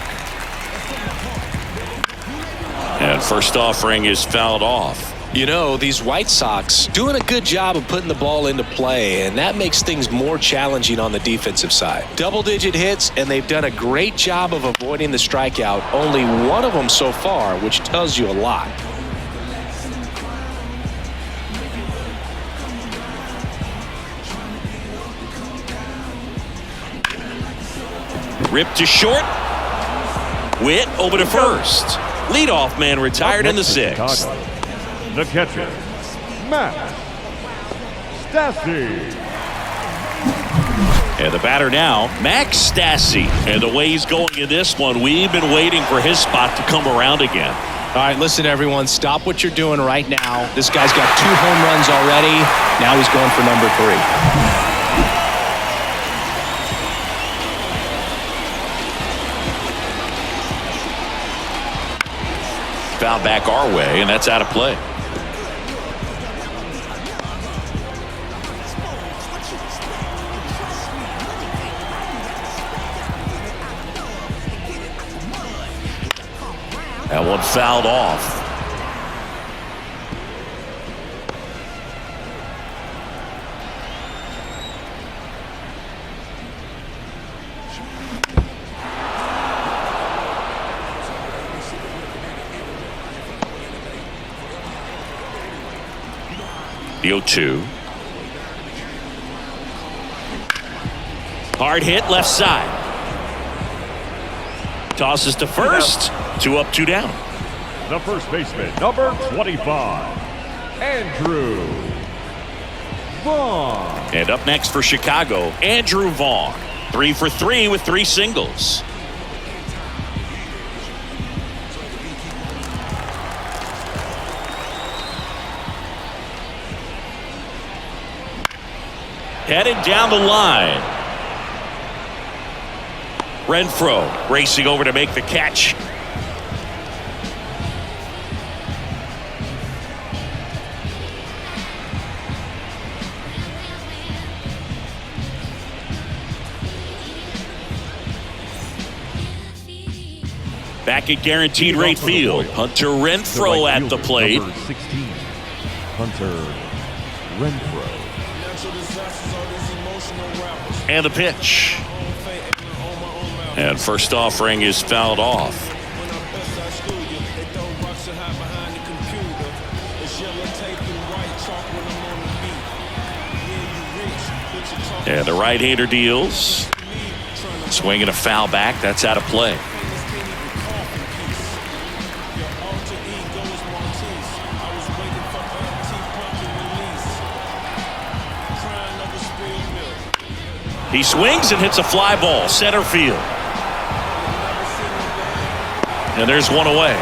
And first offering is fouled off. You know, these White Sox doing a good job of putting the ball into play, and that makes things more challenging on the defensive side. Double-digit hits, and they've done a great job of avoiding the strikeout. Only one of them so far, which tells you a lot. Ripped to short. Witt over to first. Leadoff man retired in the 6th. The catcher, Max Stassi. And the batter now, Max Stassi. And the way he's going in this one, we've been waiting for his spot to come around again. All right, listen, everyone. Stop what you're doing right now. This guy's got 2 home runs already. Now he's going for number 3. Foul back our way, and that's out of play. That one fouled off. The 0-2. Hard hit left side. Tosses to first. 2 up, 2 down. The first baseman, number 25, Andrew Vaughn. And up next for Chicago, Andrew Vaughn. 3 for 3 with 3 singles. Headed down the line. Renfroe racing over to make the catch. Back at guaranteed rate field, Hunter Renfroe at the plate. Number 16, Hunter Renfroe. And the pitch. And first offering is fouled off. And the right-hander deals. Swinging a foul back. That's out of play. He swings and hits a fly ball, center field. And there's one away.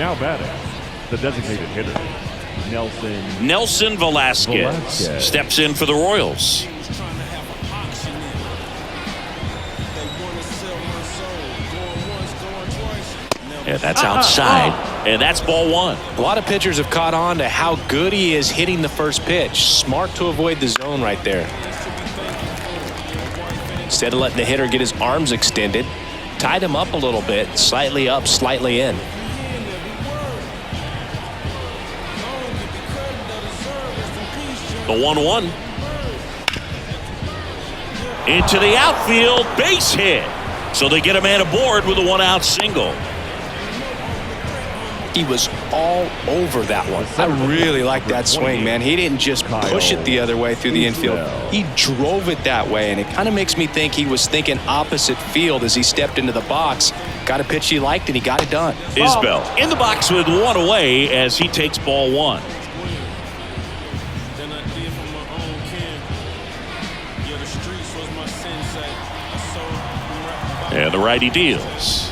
Now batting, the designated hitter, Nelson Velasquez steps in for the Royals. And that's outside, and that's ball 1. A lot of pitchers have caught on to how good he is hitting the first pitch. Smart to avoid the zone right there. Instead of letting the hitter get his arms extended, tied him up a little bit, slightly up, slightly in. The 1-1. Into the outfield, base hit. So they get a man aboard with a 1-out single. He was all over that one. I really like that swing, man. He didn't just push it the other way through the infield. He drove it that way, and it kind of makes me think he was thinking opposite field as he stepped into the box. Got a pitch he liked, and he got it done. Isbell in the box with 1 away as he takes ball 1. And the righty deals.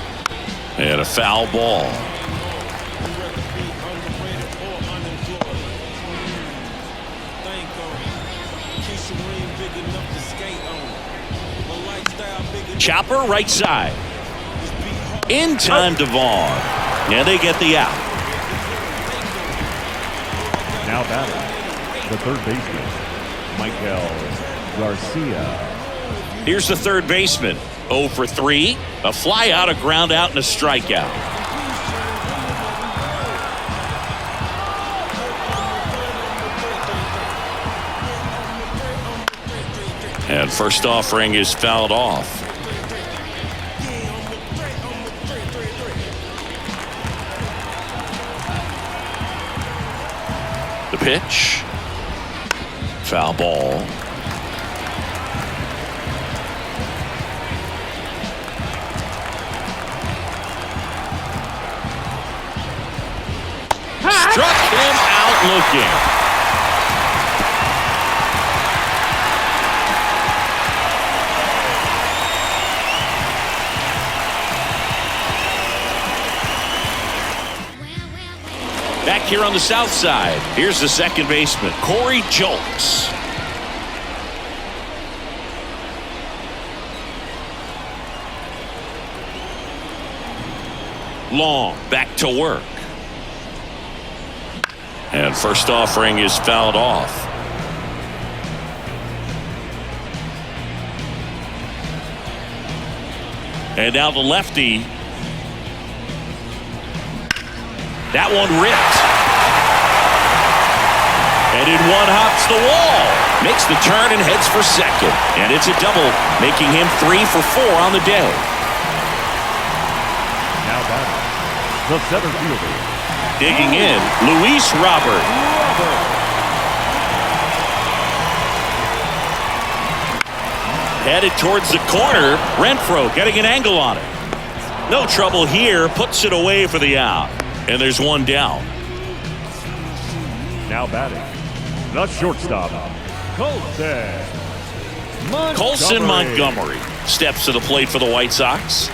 And a foul ball. Chopper right side. In time to Vaughn. And they get the out. Now batting, the third baseman, Michael Garcia. Here's the third baseman. 0 for 3. A fly out, a ground out, and a strikeout. And first offering is fouled off. The pitch. Foul ball. Struck him out looking. Back here on the south side, here's the second baseman, Corey Julks. Long, back to work. And first offering is fouled off. And now the lefty. That one ripped. And in one hops the wall. Makes the turn and heads for second. And it's a double, making him 3 for 4 on the day. Now batting, the center fielder. Digging in, Luis Robert. Headed towards the corner. Renfroe getting an angle on it. No trouble here. Puts it away for the out. And there's one down. Now batting, the shortstop, Colson Montgomery steps to the plate for the White Sox.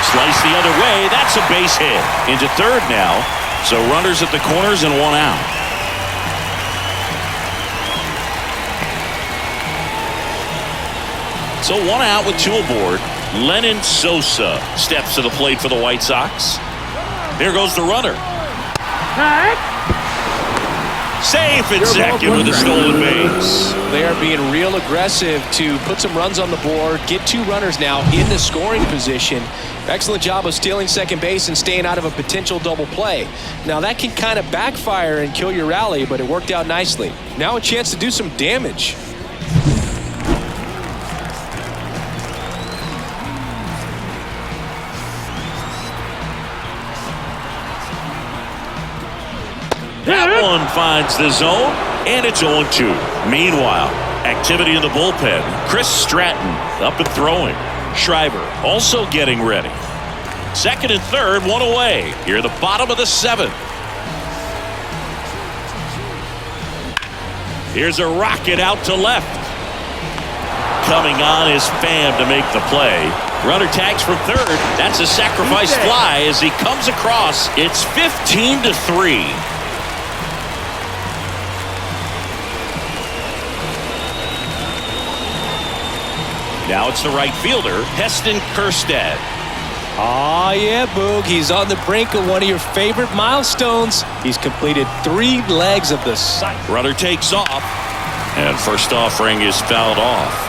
Slice the other way. That's a base hit. Into third now. So runners at the corners and one out. So one out with 2 aboard. Lenyn Sosa steps to the plate for the White Sox. There goes the runner. Safe at second with a stolen base. They are being real aggressive to put some runs on the board, get 2 runners now in the scoring position. Excellent job of stealing second base and staying out of a potential double play. Now that can kind of backfire and kill your rally, but it worked out nicely. Now a chance to do some damage. That one finds the zone, and it's 0-2. Meanwhile, activity in the bullpen. Chris Stratton up and throwing. Schreiber also getting ready. Second and third, one away. Here at the bottom of the 7th. Here's a rocket out to left. Coming on is Pham to make the play. Runner tags from third. That's a sacrifice fly as he comes across. It's 15-3. Now it's the right fielder, Heston Kjerstad. Oh yeah, Boog. He's on the brink of one of your favorite milestones. He's completed 3 legs of the cycle. Runner takes off, and first offering is fouled off.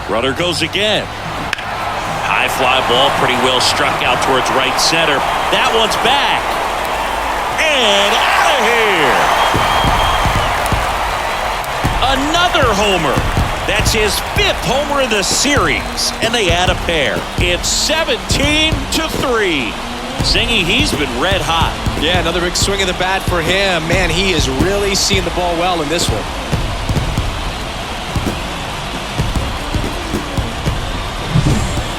Runner goes again. High fly ball, pretty well struck out towards right center. That one's back. And out of here. Another homer. That's his 5th homer in the series. And they add a pair. It's 17-3. Zingy, he's been red hot. Yeah, another big swing of the bat for him. Man, he is really seeing the ball well in this one.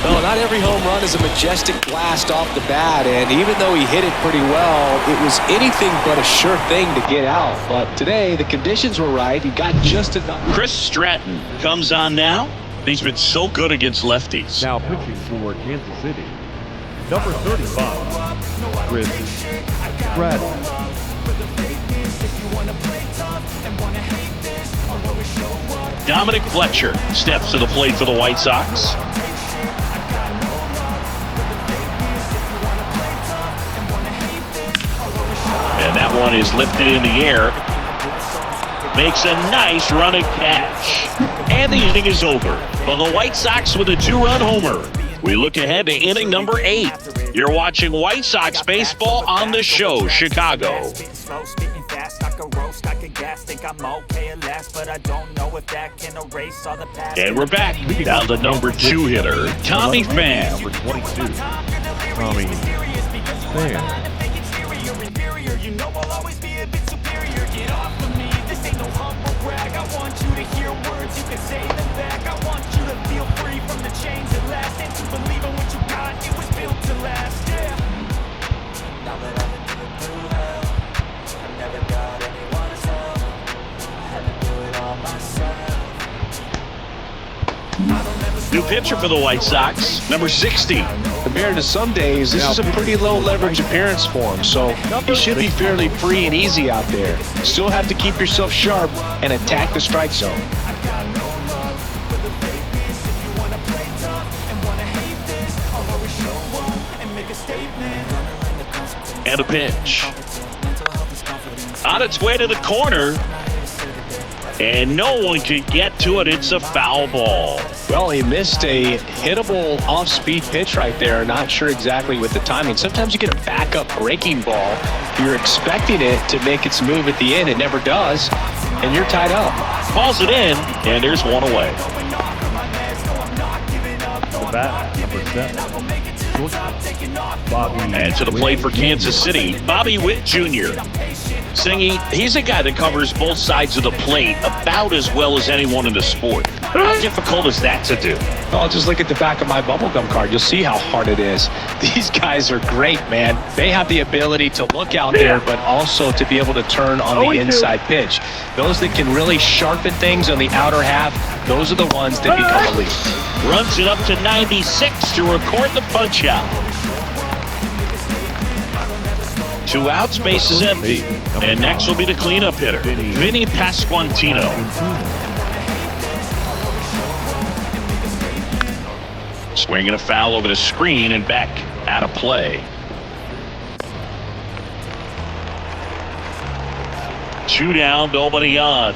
No, not every home run is a majestic blast off the bat, and even though he hit it pretty well, it was anything but a sure thing to get out. But today, the conditions were right. He got just enough. Chris Stratton comes on now. He's been so good against lefties. Now pitching for Kansas City, number 35, Chris Stratton. Dominic Fletcher steps to the plate for the White Sox. And that one is lifted in the air. Makes a nice running catch. And the inning is over for the White Sox with a 2-run homer. We look ahead to inning number 8. You're watching White Sox baseball on the show, Chicago. And we're back. Down the number 2 hitter, Tommy Pham. Number 22, Tommy Pham. New pitcher for the White Sox, number 60. Compared to some days, this is a pretty low leverage appearance for him, so you should be fairly free and easy out there. Still have to keep yourself sharp and attack the strike zone. And a pitch. On its way to the corner. And no one can get to it. It's a foul ball. Well, he missed a hittable off-speed pitch right there. Not sure exactly with the timing. Sometimes you get a backup breaking ball. You're expecting it to make its move at the end. It never does. And you're tied up. Calls it in, and there's one away. The bat, number 7, shortstop, Bobby. And to the plate for Kansas City, Bobby Witt Jr. Singy, he's a guy that covers both sides of the plate about as well as anyone in the sport. How difficult is that to do? Oh, just look at the back of my bubblegum card. You'll see how hard it is. These guys are great, man. They have the ability to look out there, but also to be able to turn on the inside pitch. Those that can really sharpen things on the outer half, those are the ones that become elite. Runs it up to 96 to record the punch out. 2 outs, base is empty. And next will be the cleanup hitter, Vinny Pasquantino. Swinging a foul over the screen and back out of play. 2 down, nobody on.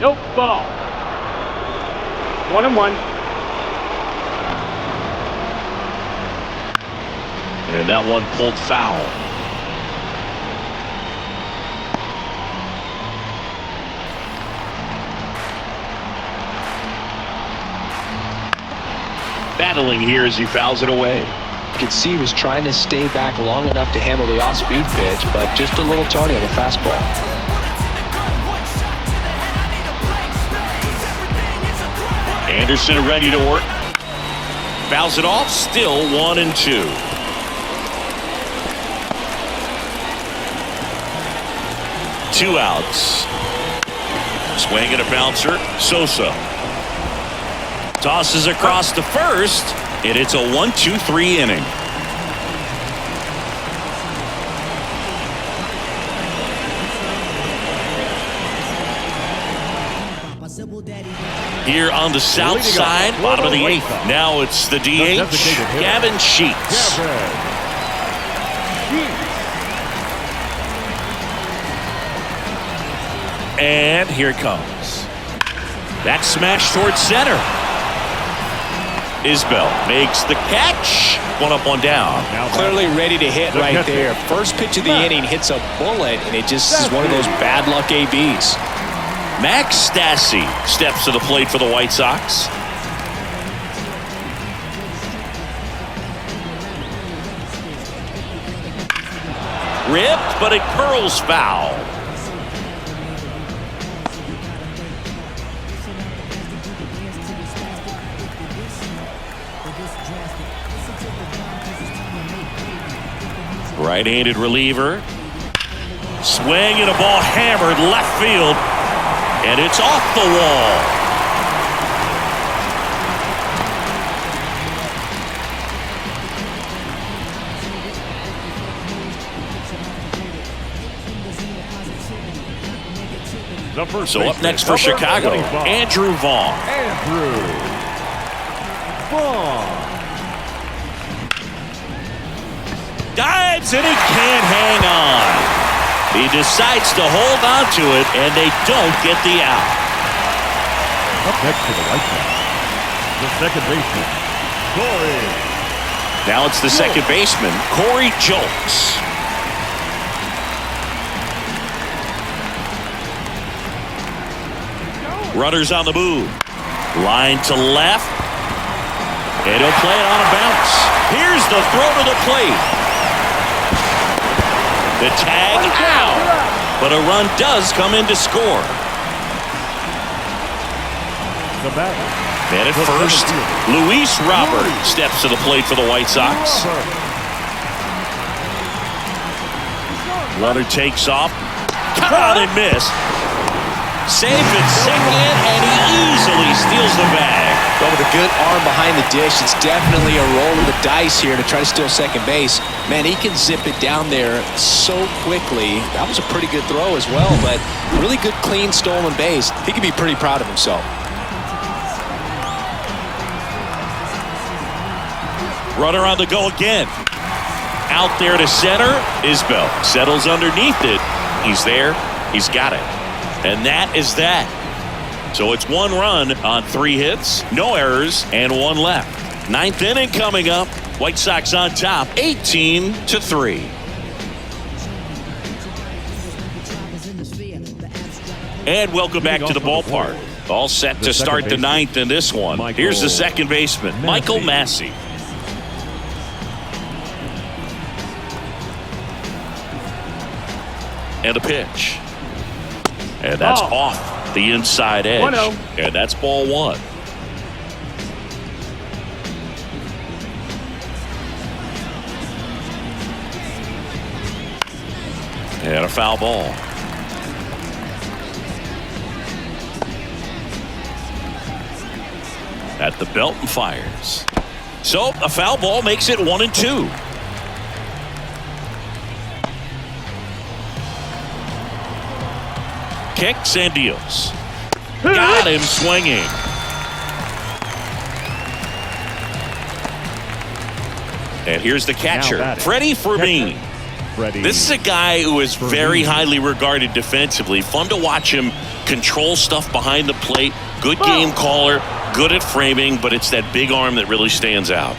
Nope, ball. 1-1. And that one pulled foul. Battling here as he fouls it away. You could see he was trying to stay back long enough to handle the off-speed pitch, but just a little Tony on the fastball. Anderson ready to work. Fouls it off, still 1-2. Two outs. Swing and a bouncer, Sosa. Tosses across to first, and it's a 1-2-3 inning. Here on the south side, bottom of the 8th. Now it's the DH, Gavin Sheets. And here it comes. That smash towards center. Isbell makes the catch. 1 up, 1 down. Clearly ready to hit right there. First pitch of the inning hits a bullet, and it just is one of those bad luck ABs. Max Stassi steps to the plate for the White Sox. Ripped, but it curls foul. Right-handed reliever. Swing and a ball hammered left field. And it's off the wall. The first So up baseman, next for number Chicago, 25, Andrew Vaughn. Andrew Vaughn. Dives and he can't hang on. He decides to hold on to it, and they don't get the out. Up next for the White Sox, the second baseman, Corey. Now it's the second baseman, Corey Julks. Runners on the move. Line to left. And he'll play it on a bounce. Here's the throw to the plate. The tag out. But a run does come in to score. The batter. And at first, Luis Robert steps to the plate for the White Sox. Runner takes off. Caught and missed. Safe at second, and he easily steals the bag. But with a good arm behind the dish, it's definitely a roll of the dice here to try to steal second base. Man, he can zip it down there so quickly. That was a pretty good throw as well, but really good, clean, stolen base. He can be pretty proud of himself. Runner on the go again. Out there to center. Isbell settles underneath it. He's there. He's got it. And that is that. So it's 1 run on 3 hits, no errors, and 1 left. 9th inning coming up. White Sox on top, 18-3. And welcome back to the ballpark. All set to start the 9th in this one. Here's the second baseman, Michael Massey. And a pitch. And that's off the inside edge. 1-0. And that's ball 1. And a foul ball. At the belt and fires. So a foul ball makes it 1-2. Kicks and deals. Got him swinging. And here's the catcher, Freddie Fermin. This is a guy who is very highly regarded defensively. Fun to watch him control stuff behind the plate. Good game caller, good at framing, but it's that big arm that really stands out.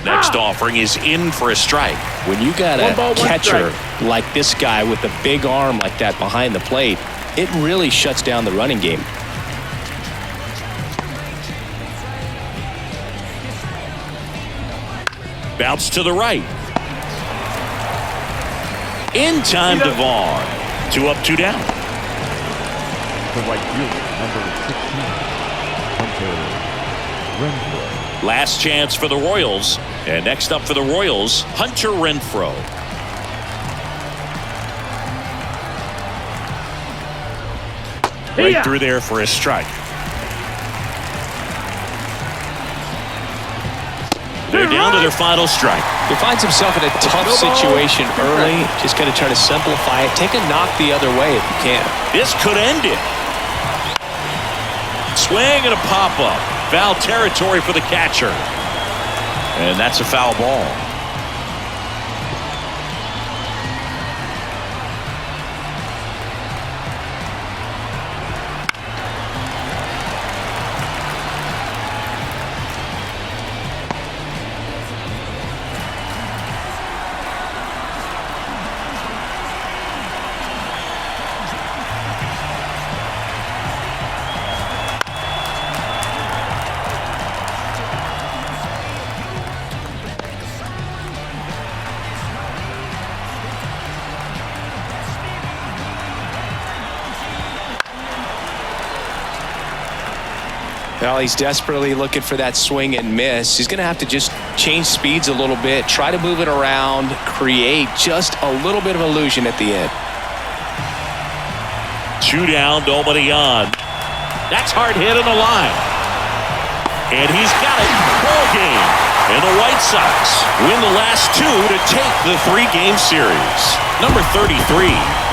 Next offering is in for a strike. When you got a catcher like this guy with a big arm like that behind the plate, it really shuts down the running game. Bounce to the right. In time to Vaughn. 2 up, 2 down. The right fielder, number 16, Hunter Renfroe. Last chance for the Royals. And next up for the Royals, Hunter Renfroe. Right through there for a strike. They're down to their final strike. He finds himself in a tough situation early. Just got to try to simplify it. Take a knock the other way if you can. This could end it. Swing and a pop-up. Foul territory for the catcher. And that's a foul ball. Well, he's desperately looking for that swing and miss. He's going to have to just change speeds a little bit, try to move it around, create just a little bit of illusion at the end. 2 down, nobody on. That's hard hit on the line. And he's got it. Ball game. And the White White Sox win the last 2 to take the 3-game series. Number 33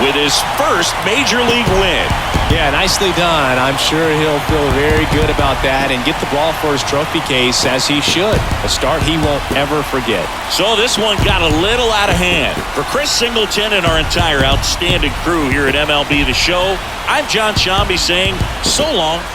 with his first Major League win. Yeah, nicely done. I'm sure he'll feel very good about that and get the ball for his trophy case, as he should. A start he won't ever forget. So this one got a little out of hand. For Chris Singleton and our entire outstanding crew here at MLB The Show, I'm John Shambi saying so long